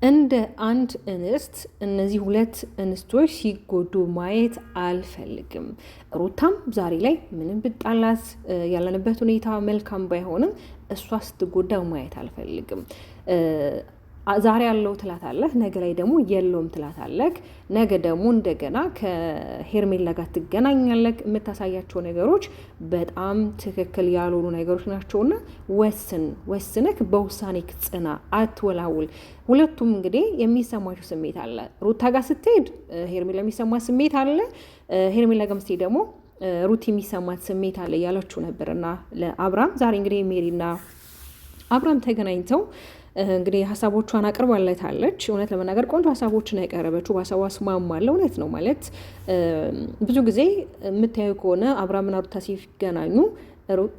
እንደ አንድ እንስት እነዚህ ሁለት እንስቶች ሲጎዱ ማየት አልፈልግም። ሩታም ዛሬ ላይ ምንም ብጣላት ያለንበት ሁኔታ መልካም ባይሆንም እሷ ስትጎዳ ማየት አልፈልግም። ዛሬ ያለው ትላታለህ፣ ነገ ላይ ደግሞ የለውም ትላታለህ። ነገ ደግሞ እንደገና ከሄርሜላ ጋር ትገናኛለህ። የምታሳያቸው ነገሮች በጣም ትክክል ያልሆኑ ነገሮች ናቸውና ወስነክ በውሳኔክ ጽና፣ አትወላውል። ሁለቱም እንግዲህ የሚሰማቸው ስሜት አለ። ሩታ ጋር ስትሄድ ሄርሜላ የሚሰማ ስሜት አለ፣ ሄርሜላ ጋር ስትሄድ ደግሞ ሩት የሚሰማት ስሜት አለ እያለችው ነበርና ለአብርሃም ዛሬ እንግዲህ ሜሪና አብርሃም ተገናኝተው እንግዲህ ሀሳቦቿን አቅርባለታለች። እውነት ለመናገር ቆንጆ ሀሳቦችን ያቀረበችው በሀሳቧ እስማማለሁ። እውነት ነው ማለት ብዙ ጊዜ የምታዩ ከሆነ አብርሃምና ሩታ ሲገናኙ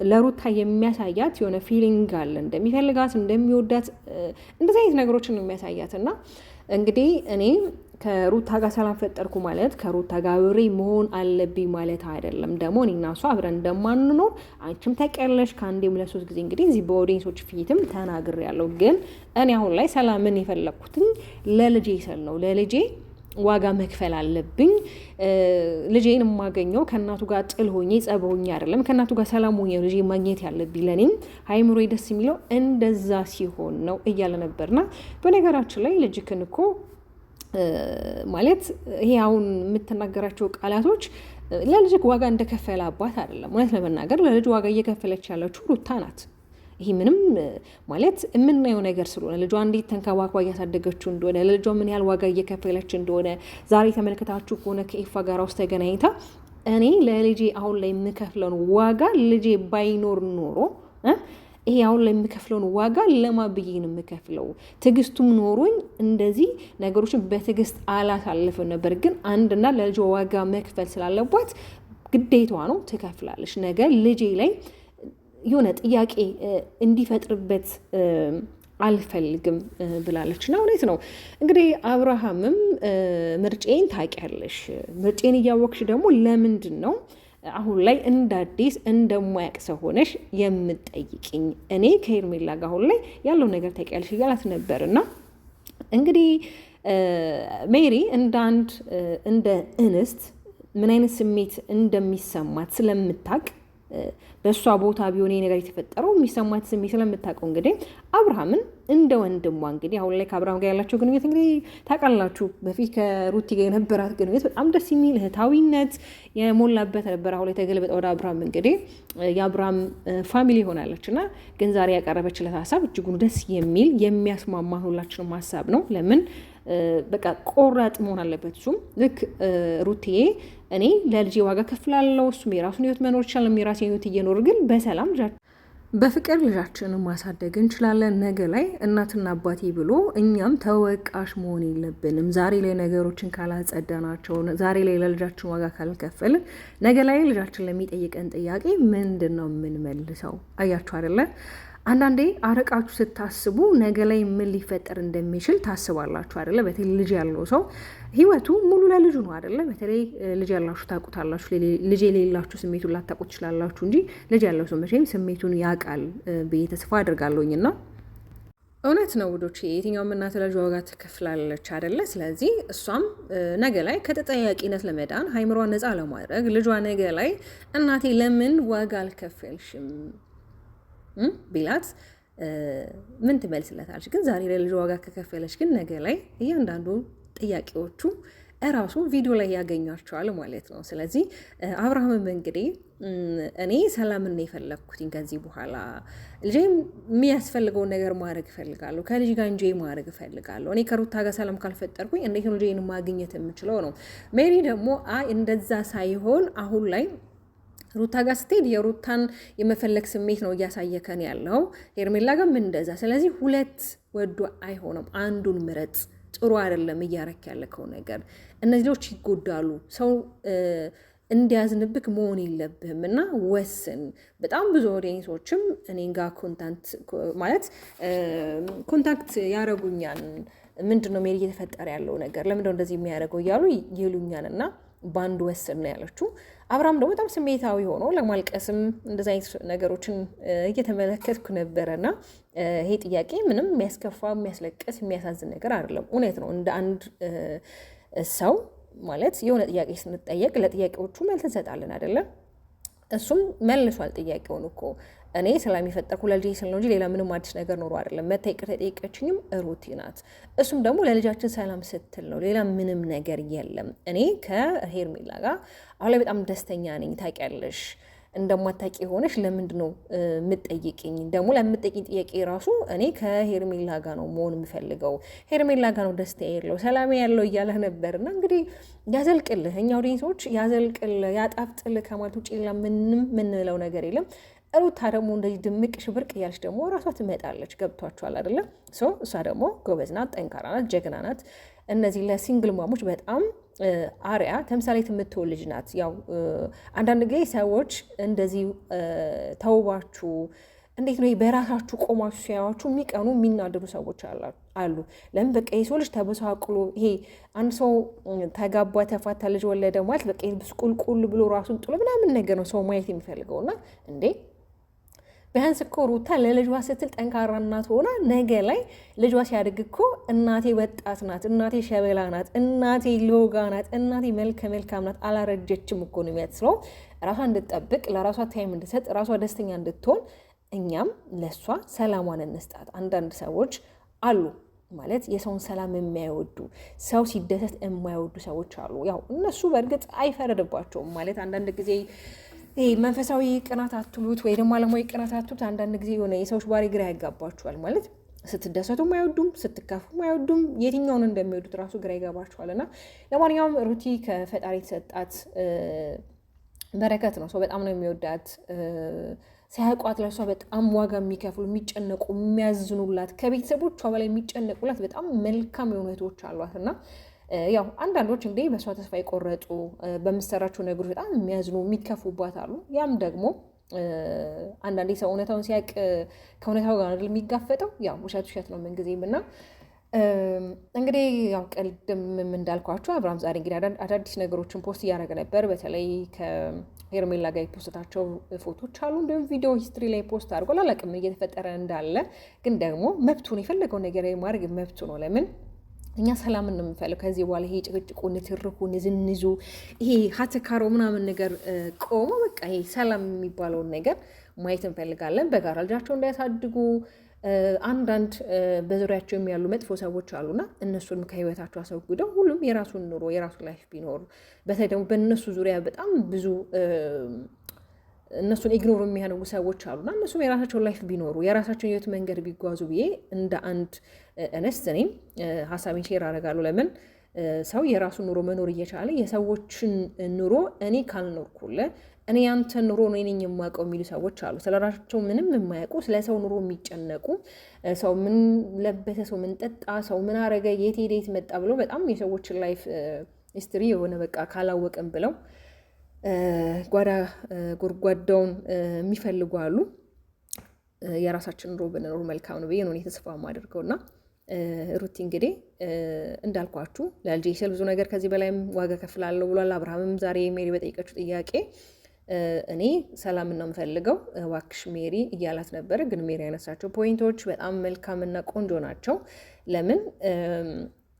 ለሩታ የሚያሳያት የሆነ ፊሊንግ አለ፣ እንደሚፈልጋት እንደሚወዳት እንደዚህ አይነት ነገሮችን የሚያሳያት እና እንግዲህ እኔ ከሩታ ጋር ሰላም ፈጠርኩ ማለት ከሩታ ጋር አብሬ መሆን አለብኝ ማለት አይደለም። ደግሞ እኔና እሷ አብረን እንደማንኖር አንቺም ታውቂያለሽ። ከአንዴም ለሶስት ጊዜ እንግዲህ እዚህ በኦዲየንሶች ፊትም ተናግሬያለሁ። ግን እኔ አሁን ላይ ሰላምን የፈለግኩትኝ ለልጄ ስል ነው። ለልጄ ዋጋ መክፈል አለብኝ። ልጄን የማገኘው ከእናቱ ጋር ጥል ሆኜ ጸብ ሆኜ አይደለም፣ ከእናቱ ጋር ሰላም ሆኜ ልጄ ማግኘት ያለብኝ። ለእኔም ሀይምሮ ደስ የሚለው እንደዛ ሲሆን ነው እያለ ነበርና በነገራችን ላይ ልጅክን እኮ ማለት ይሄ አሁን የምትናገራቸው ቃላቶች ለልጅክ ዋጋ እንደከፈለ አባት አይደለም። እውነት ለመናገር ለልጅ ዋጋ እየከፈለች ያለችው ሩታ ናት። ይሄ ምንም ማለት የምናየው ነገር ስለሆነ ልጇ እንዴት ተንከባክባ እያሳደገችው እንደሆነ ለልጇ ምን ያህል ዋጋ እየከፈለች እንደሆነ ዛሬ ተመልክታችሁ ከሆነ ከኤፋ ጋር ውስጥ ተገናኝታ እኔ ለልጄ አሁን ላይ የምከፍለውን ዋጋ ልጄ ባይኖር ኖሮ ይሄ አሁን ላይ የምከፍለውን ዋጋ ለማብዬ ነው የምከፍለው። ትዕግስቱም ኖሮኝ እንደዚህ ነገሮችን በትዕግስት አላሳልፍም ነበር። ግን አንድና ለልጇ ዋጋ መክፈል ስላለባት ግዴታዋ ነው፣ ትከፍላለች። ነገር ልጄ ላይ የሆነ ጥያቄ እንዲፈጥርበት አልፈልግም ብላለች። እና እውነት ነው እንግዲህ አብርሃምም ምርጬን ታውቂያለሽ፣ ምርጬን እያወቅሽ ደግሞ ለምንድን ነው አሁን ላይ እንደ አዲስ እንደማያውቅ ሰው ሆነሽ የምትጠይቅኝ? እኔ ከሄርሜላ ጋር አሁን ላይ ያለው ነገር ታውቂያለሽ እያላት ነበር። እና እንግዲህ ሜሪ እንደ እንስት ምን አይነት ስሜት እንደሚሰማት ስለምታውቅ በእሷ ቦታ ቢሆን ነገር የተፈጠረው የሚሰማት ስሜት ስለምታውቀው እንግዲህ አብርሃምን እንደ ወንድሟ እንግዲህ አሁን ላይ ከአብርሃም ጋር ያላቸው ግንኙነት እንግዲህ ታውቃላችሁ። በፊት ከሩቲ ጋር የነበራት ግንኙነት በጣም ደስ የሚል እህታዊነት የሞላበት ነበር። አሁን ላይ ተገልበጠ ወደ አብርሃም እንግዲህ የአብርሃም ፋሚሊ ሆናለች እና ግን ዛሬ ያቀረበችለት ሀሳብ እጅጉን ደስ የሚል የሚያስማማ ሁላችንም ሀሳብ ነው። ለምን በቃ ቆራጥ መሆን አለበት። እሱም ልክ ሩትዬ እኔ ለልጄ ዋጋ ከፍላለሁ፣ እሱም የራሱን ህይወት መኖር ይችላል፣ የራሴን ህይወት እየኖር ግን በሰላም በፍቅር ልጃችንን ማሳደግ እንችላለን። ነገ ላይ እናትና አባቴ ብሎ እኛም ተወቃሽ መሆን የለብንም። ዛሬ ላይ ነገሮችን ካላጸዳናቸው፣ ዛሬ ላይ ለልጃችን ዋጋ ካልከፈልን፣ ነገ ላይ ልጃችን ለሚጠይቀን ጥያቄ ምንድን ነው የምንመልሰው? አያችሁ አይደለ? አንዳንዴ አረቃችሁ ስታስቡ ነገ ላይ ምን ሊፈጠር እንደሚችል ታስባላችሁ አይደለ? በተለይ ልጅ ያለው ሰው ህይወቱ ሙሉ ለልጁ ነው አይደለ? በተለይ ልጅ ያላችሁ ታውቁታላችሁ። ልጅ የሌላችሁ ስሜቱን ላታውቁ ትችላላችሁ እንጂ ልጅ ያለው ሰው መቼም ስሜቱን ያውቃል ብዬ ተስፋ አድርጋለሁኝና እውነት ነው ውዶች፣ የትኛውም እናት ለልጇ ዋጋ ትከፍላለች አይደለ? ስለዚህ እሷም ነገ ላይ ከተጠያቂነት ለመዳን ሀይምሯን ነፃ ለማድረግ ልጇ ነገ ላይ እናቴ ለምን ዋጋ አልከፈልሽም ቢላት ምን ትመልስለታለች? ግን ዛሬ ላይ ልጅ ዋጋ ከከፈለች ግን ነገ ላይ እያንዳንዱ ጥያቄዎቹ እራሱ ቪዲዮ ላይ ያገኟቸዋል ማለት ነው። ስለዚህ አብርሃምም እንግዲህ እኔ ሰላምን ነው የፈለግኩትኝ ከዚህ በኋላ ልጄም የሚያስፈልገውን ነገር ማድረግ እፈልጋለሁ፣ ከልጅ ጋር እንጂ ማድረግ እፈልጋለሁ። እኔ ከሩታ ጋር ሰላም ካልፈጠርኩኝ እንዴት ነው ልጄን ማግኘት የምችለው ነው። ሜሪ ደግሞ እንደዛ ሳይሆን አሁን ላይ ሩታ ጋር ስትሄድ የሩታን የመፈለግ ስሜት ነው እያሳየከን ያለው። ሄርሜላ ጋር ምን እንደዛ። ስለዚህ ሁለት ወዶ አይሆንም፣ አንዱን ምረጥ። ጥሩ አይደለም እያረክ ያለከው ነገር። እነዚህ ልጆች ይጎዳሉ። ሰው እንዲያዝንብክ መሆን የለብህም እና ወስን። በጣም ብዙ ኦዲየንሶችም እኔ ጋር ኮንታክት ያደረጉኛል። ምንድን ነው ሜሪ እየተፈጠረ ያለው ነገር? ለምንድነው እንደዚህ የሚያደርገው እያሉ ይሉኛል እና ባንድ ወስን ነው ያለችው። አብርሃም ደግሞ በጣም ስሜታዊ ሆኖ ለማልቀስም እንደዚ አይነት ነገሮችን እየተመለከትኩ ነበረና ይሄ ጥያቄ ምንም የሚያስከፋ የሚያስለቅስ የሚያሳዝን ነገር አይደለም። እውነት ነው። እንደ አንድ ሰው ማለት የሆነ ጥያቄ ስንጠየቅ ለጥያቄዎቹ መልስ እንሰጣለን አይደለም። እሱም መልሷል ጥያቄውን እኮ እኔ ሰላም የፈጠርኩ ለልጄ ስል ነው እንጂ ሌላ ምንም አዲስ ነገር ኖሮ አይደለም። መታ ይቅርታ የጠየቀችኝም ሩቲ ናት። እሱም ደግሞ ለልጃችን ሰላም ስትል ነው። ሌላ ምንም ነገር የለም። እኔ ከሄርሜላ ጋር አሁን ላይ በጣም ደስተኛ ነኝ። ታውቂያለሽ፣ እንደማታውቂ ሆነሽ ለምንድን ነው የምትጠይቅኝ? ደግሞ ለምትጠይቅኝ ጥያቄ ራሱ እኔ ከሄርሜላ ጋር ነው መሆን የምፈልገው፣ ሄርሜላ ጋር ነው ደስታ ያለው ሰላሜ ያለው እያለህ ነበርና እንግዲህ ያዘልቅልህ፣ እኛ ኦዲየንሶች ያዘልቅልህ፣ ያጣፍጥልህ ከማለት ውጭ ሌላ ምንም የምንለው ነገር የለም። ሩታ ደግሞ እንደዚህ ድምቅ ሽብርቅ እያለች ደግሞ ራሷ ትመጣለች። ገብቷችኋል አይደለም? እሷ ደግሞ ጎበዝ ናት፣ ጠንካራ ናት፣ ጀግና ናት። እነዚህ ለሲንግል ማሞች በጣም አርያ ተምሳሌት የምትሆን ልጅ ናት። ያው አንዳንድ ጊዜ ሰዎች እንደዚህ ተውባችሁ እንዴት ነው በራሳችሁ ቆማችሁ ሲያዩዋችሁ የሚቀኑ የሚናደዱ ሰዎች አሉ። ለምን በቃ የሰው ልጅ ተበሳቅሎ ይሄ አንድ ሰው ተጋባ ተፋታ ልጅ ወለደ ማለት በቃ ብስቁልቁል ብሎ ራሱን ጥሎ ምናምን ነገር ነው ሰው ማየት የሚፈልገውና እንዴ ቢያንስ እኮ ሩታ ለልጇ ስትል ጠንካራ እናት ሆና ነገ ላይ ልጇ ሲያድግ እኮ እናቴ ወጣት ናት፣ እናቴ ሸበላ ናት፣ እናቴ ሎጋ ናት፣ እናቴ መልካም ናት፣ አላረጀችም እኮ ነው የሚያስለው። ራሷ እንድትጠብቅ ለራሷ ታይም እንድትሰጥ ራሷ ደስተኛ እንድትሆን እኛም ለእሷ ሰላሟን እንስጣት። አንዳንድ ሰዎች አሉ ማለት የሰውን ሰላም የማይወዱ ሰው ሲደሰት የማይወዱ ሰዎች አሉ። ያው እነሱ በእርግጥ አይፈረድባቸውም ማለት አንዳንድ ጊዜ ይሄ መንፈሳዊ ቅናት አትሉት ወይ ደግሞ ዓለማዊ ቅናት አትሉት። አንዳንድ ጊዜ የሆነ የሰዎች ባህሪ ግራ ያጋባችኋል ማለት ስትደሰቱም አይወዱም፣ ስትካፉም አይወዱም። የትኛውን እንደሚወዱት ራሱ ግራ ይገባችኋል። እና ለማንኛውም ሩቲ ከፈጣሪ የተሰጣት በረከት ነው። ሰው በጣም ነው የሚወዳት። ሲያውቋት ለሷ በጣም ዋጋ የሚከፍሉ የሚጨነቁ፣ የሚያዝኑላት ከቤተሰቦቿ በላይ የሚጨነቁላት በጣም መልካም የሆኑ እህቶች አሏት እና ያው አንዳንዶች እንግዲህ በእሷ ተስፋ የቆረጡ በምሰራቸው ነገሮች በጣም የሚያዝኑ የሚከፉባት አሉ። ያም ደግሞ አንዳንዴ ሰው እውነታውን ሲያውቅ ከእውነታው ጋር አይደል የሚጋፈጠው። ያው ውሸት ነው ምንጊዜም። እና እንግዲህ ያው ቀልድም እንዳልኳቸው አብርሃም ዛሬ እንግዲህ አዳዲስ ነገሮችን ፖስት እያደረገ ነበር። በተለይ ከሄርሜላ ጋር የፖስታቸው ፎቶች አሉ፣ እንዲሁም ቪዲዮ ሂስትሪ ላይ ፖስት አድርጓል። አላውቅም እየተፈጠረ እንዳለ፣ ግን ደግሞ መብቱን የፈለገው ነገር ማድረግ መብቱ ነው። ለምን እኛ ሰላምን ነው የምንፈልገው። ከዚህ በኋላ ይሄ ጭቅጭቁ፣ ንትርኩ፣ ንዝንዙ፣ ይሄ ሀተካሮ ምናምን ነገር ቆሞ በቃ ይሄ ሰላም የሚባለውን ነገር ማየት እንፈልጋለን። በጋራ ልጃቸው እንዳያሳድጉ አንዳንድ በዙሪያቸው የሚያሉ መጥፎ ሰዎች አሉና እነሱንም ከህይወታቸው አስወግደው ሁሉም የራሱን ኑሮ የራሱ ላይፍ ቢኖሩ፣ በተለይ ደግሞ በእነሱ ዙሪያ በጣም ብዙ እነሱን ኢግኖር የሚያደርጉ ሰዎች አሉና እነሱም የራሳቸውን ላይፍ ቢኖሩ የራሳቸውን ህይወት መንገድ ቢጓዙ ብዬ እንደ አንድ እንስት እኔም ሀሳቤን ሼር አደርጋለሁ። ለምን ሰው የራሱን ኑሮ መኖር እየቻለ የሰዎችን ኑሮ እኔ ካልኖርኩለ እኔ ያንተን ኑሮ ነው ነኝ የማውቀው የሚሉ ሰዎች አሉ። ስለራሳቸው ምንም የማያውቁ ስለ ሰው ኑሮ የሚጨነቁ፣ ሰው ምን ለበሰ፣ ሰው ምን ጠጣ፣ ሰው ምን አረገ፣ የት ሄደ፣ የት መጣ ብለው በጣም የሰዎችን ላይፍ ሂስትሪ የሆነ በቃ ካላወቅም ብለው ጓዳ ጎድጓዳውን የሚፈልጉ አሉ። የራሳችን ኑሮ ብንኖር መልካም ነው ብዬ ነው ተስፋ የማደርገውና ሩቲ እንግዲህ እንዳልኳችሁ ለልጄ ስል ብዙ ነገር ከዚህ በላይም ዋጋ ከፍላለሁ ብሏል። አብርሃምም ዛሬ ሜሪ በጠየቀችው ጥያቄ እኔ ሰላምን ነው የምፈልገው እባክሽ ሜሪ እያላት ነበር። ግን ሜሪ ያነሳቸው ፖይንቶች በጣም መልካምና ቆንጆ ናቸው። ለምን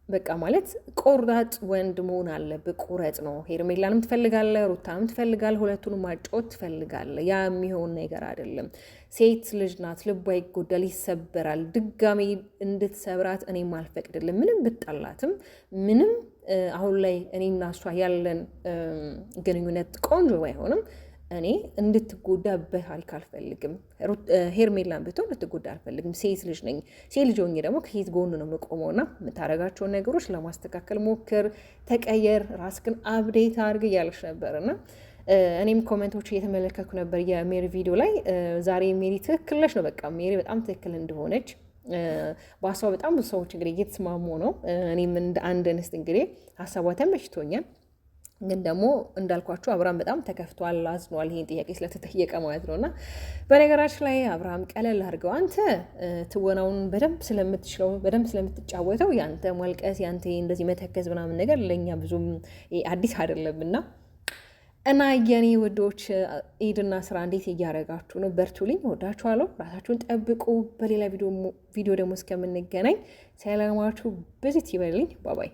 በቃ ማለት ቆራጥ ወንድ መሆን አለብህ። ቁረጥ ነው። ሄርሜላንም ትፈልጋለህ፣ ሩታንም ትፈልጋለህ፣ ሁለቱንም ማጫወት ትፈልጋለህ። ያ የሚሆን ነገር አይደለም። ሴት ልጅ ናት፣ ልቧ ይጎዳል፣ ይሰበራል። ድጋሜ እንድትሰብራት እኔም አልፈቅድልም። ምንም ብጣላትም ምንም አሁን ላይ እኔና እሷ ያለን ግንኙነት ቆንጆ ባይሆንም እኔ እንድትጎዳ በታሪክ አልፈልግም። ሄርሜላን ብትሆን እንድትጎዳ አልፈልግም። ሴት ልጅ ነኝ። ሴት ልጅ ሆኜ ደግሞ ከሴት ጎን ነው የምቆመውና የምታደርጋቸውን ነገሮች ለማስተካከል ሞክር፣ ተቀየር፣ ራስክን አብዴት አድርግ እያለች ነበርና እኔም ኮሜንቶች እየተመለከትኩ ነበር የሜሪ ቪዲዮ ላይ። ዛሬ ሜሪ ትክክል ነች ነው በቃ ሜሪ በጣም ትክክል እንደሆነች በሀሳቧ በጣም ብዙ ሰዎች እንግዲህ እየተስማሙ ነው። እኔም እንደ አንድ እንስት እንግዲህ ሀሳቧ ተመችቶኛል። ግን ደግሞ እንዳልኳችሁ አብርሃም በጣም ተከፍቷል፣ አዝኗል ይሄን ጥያቄ ስለተጠየቀ ማለት ነው። እና በነገራችን ላይ አብርሃም ቀለል አድርገው አንተ ትወናውን በደንብ ስለምትችለው በደንብ ስለምትጫወተው ያንተ ማልቀስ ያንተ እንደዚህ መተከዝ ምናምን ነገር ለእኛ ብዙም አዲስ አይደለም። እና የኔ ውዶች ኢድና ስራ እንዴት እያደረጋችሁ ነው? በርቱልኝ፣ ወዳችኋለሁ። ራሳችሁን ጠብቁ። በሌላ ቪዲዮ ደግሞ እስከምንገናኝ ሰላማችሁ ብዝት ይበልልኝ። ባባይ